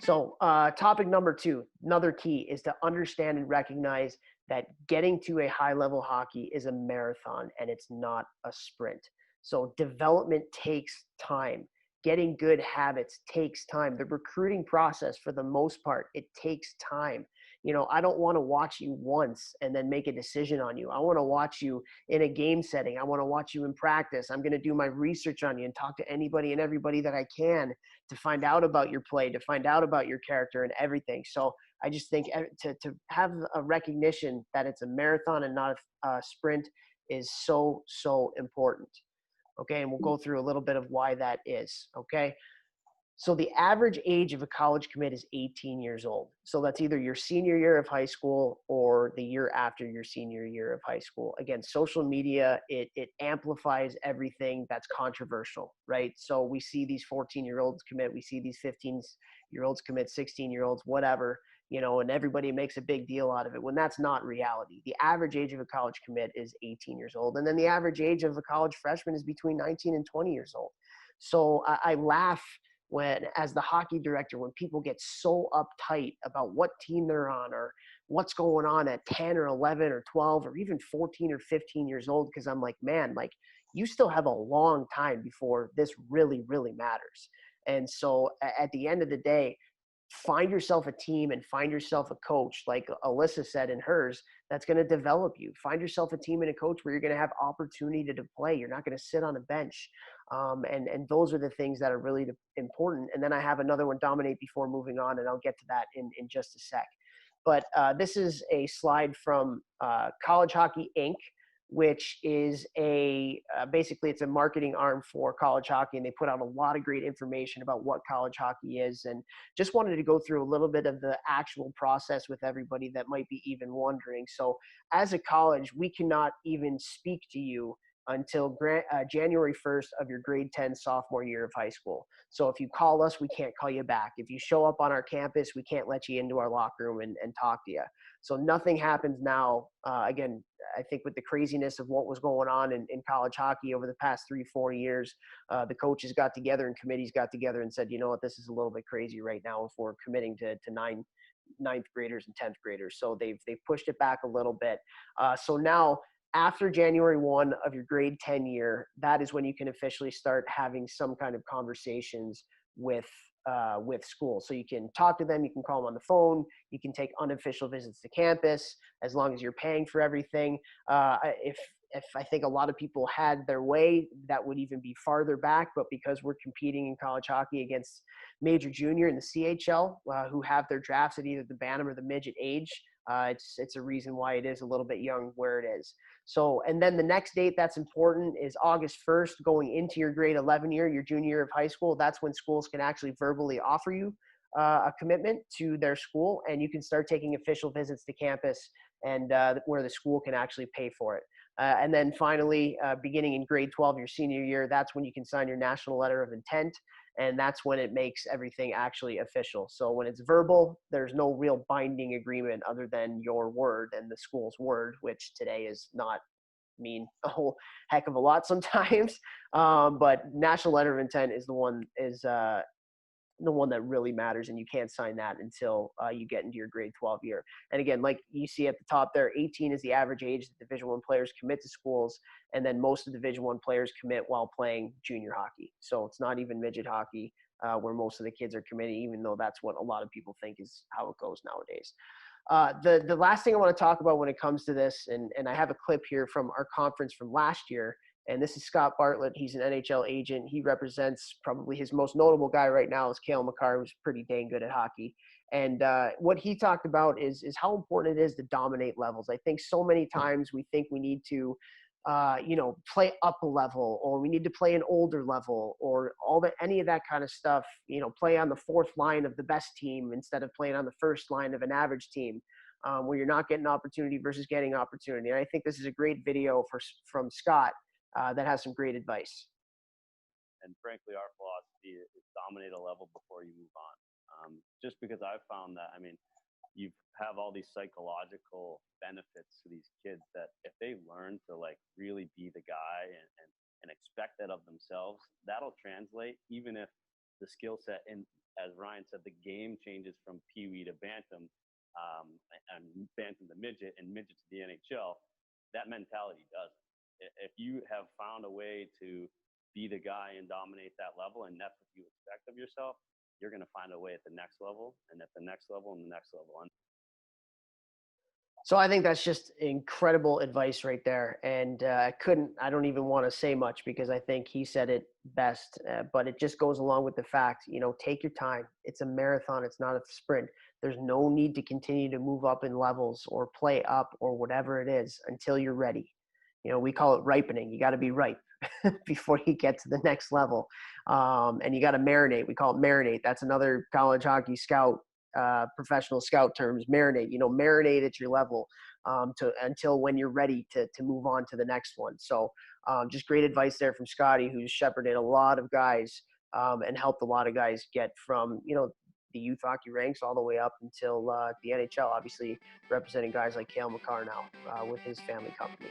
So, topic number two, another key is to understand and recognize that getting to a high level hockey is a marathon and it's not a sprint. So, development takes time. Getting good habits takes time. The recruiting process, for the most part, it takes time. I don't want to watch you once and then make a decision on you. I want to watch you in a game setting. I want to watch you in practice. I'm going to do my research on you and talk to anybody and everybody that I can to find out about your play, to find out about your character and everything. So I just think to have a recognition that it's a marathon and not a sprint is so, so important. Okay. And we'll go through a little bit of why that is. Okay. So the average age of a college commit is 18 years old. So that's either your senior year of high school or the year after your senior year of high school. Again, social media, it amplifies everything that's controversial, right? So we see these 14-year-olds commit, we see these 15-year-olds commit, 16-year-olds, whatever, and everybody makes a big deal out of it when that's not reality. The average age of a college commit is 18 years old. And then the average age of a college freshman is between 19 and 20 years old. So I laugh when, as the hockey director, when people get so uptight about what team they're on or what's going on at 10 or 11 or 12 or even 14 or 15 years old, because I'm like, man, like you still have a long time before this really, really matters. And so at the end of the day, find yourself a team and find yourself a coach, like Alyssa said in hers, that's going to develop you. Find yourself a team and a coach where you're going to have opportunity to play. You're not going to sit on a bench. And those are the things that are really important. And then I have another one, dominate before moving on, and I'll get to that in just a sec. But this is a slide from College Hockey Inc., which is basically it's a marketing arm for college hockey, and they put out a lot of great information about what college hockey is, and just wanted to go through a little bit of the actual process with everybody that might be even wondering. So as a college, we cannot even speak to you until January 1st of your grade 10 sophomore year of high school. So if you call us, we can't call you back. If you show up on our campus, we can't let you into our locker room and talk to you. So nothing happens now. Again, I think with the craziness of what was going on in college hockey over the past 3-4 years, the coaches got together and committees got together and said, you know what, this is a little bit crazy right now if we're committing to ninth graders and 10th graders. So they've pushed it back a little bit. So now, after January 1 of your grade 10 year, that is when you can officially start having some kind of conversations with school. So you can talk to them, you can call them on the phone, you can take unofficial visits to campus as long as you're paying for everything. If I think a lot of people had their way, that would even be farther back. But because we're competing in college hockey against major junior and the CHL, who have their drafts at either the Bantam or the midget age, it's a reason why it is a little bit young where it is. So, and then the next date that's important is August 1st, going into your grade 11 year, your junior year of high school. That's when schools can actually verbally offer you a commitment to their school, and you can start taking official visits to campus and where the school can actually pay for it. And then finally, beginning in grade 12, your senior year, that's when you can sign your national letter of intent. And that's when it makes everything actually official. So when it's verbal, there's no real binding agreement other than your word and the school's word, which today is not mean a whole heck of a lot sometimes. But national letter of intent is the one that really matters, and you can't sign that until you get into your grade 12 year. And again, like you see at the top there, 18 is the average age that Division I players commit to schools, and then most of Division I players commit while playing junior hockey. So it's not even midget hockey where most of the kids are committing, even though that's what a lot of people think is how it goes nowadays. The last thing I want to talk about when it comes to this, and I have a clip here from our conference from last year, and this is Scott Bartlett. He's an NHL agent. He represents probably his most notable guy right now is Cale Makar, who's pretty dang good at hockey. And what he talked about is how important it is to dominate levels. I think so many times we think we need to, play up a level, or we need to play an older level, or any of that kind of stuff. Play on the fourth line of the best team instead of playing on the first line of an average team, where you're not getting opportunity versus getting opportunity. And I think this is a great video from Scott. That has some great advice. And frankly, our philosophy is dominate a level before you move on. Just because I've found that, you have all these psychological benefits to these kids that if they learn to really be the guy and expect that of themselves, that'll translate even if the skill set. And as Ryan said, the game changes from Pee Wee to Bantam, and Bantam to midget, and midget to the NHL. That mentality does. If you have found a way to be the guy and dominate that level, and that's what you expect of yourself, you're going to find a way at the next level, and at the next level, and the next level. So I think that's just incredible advice right there. And I don't even want to say much because I think he said it best, but it just goes along with the fact, take your time. It's a marathon. It's not a sprint. There's no need to continue to move up in levels or play up or whatever it is until you're ready. We call it ripening. You got to be ripe before you get to the next level. And you got to marinate. We call it marinate. That's another college hockey scout professional scout terms. Marinate at your level until when you're ready to move on to the next one. So just great advice there from Scotty, who's shepherded a lot of guys and helped a lot of guys get from the youth hockey ranks all the way up until the NHL, obviously representing guys like Cale Makar now with his family company.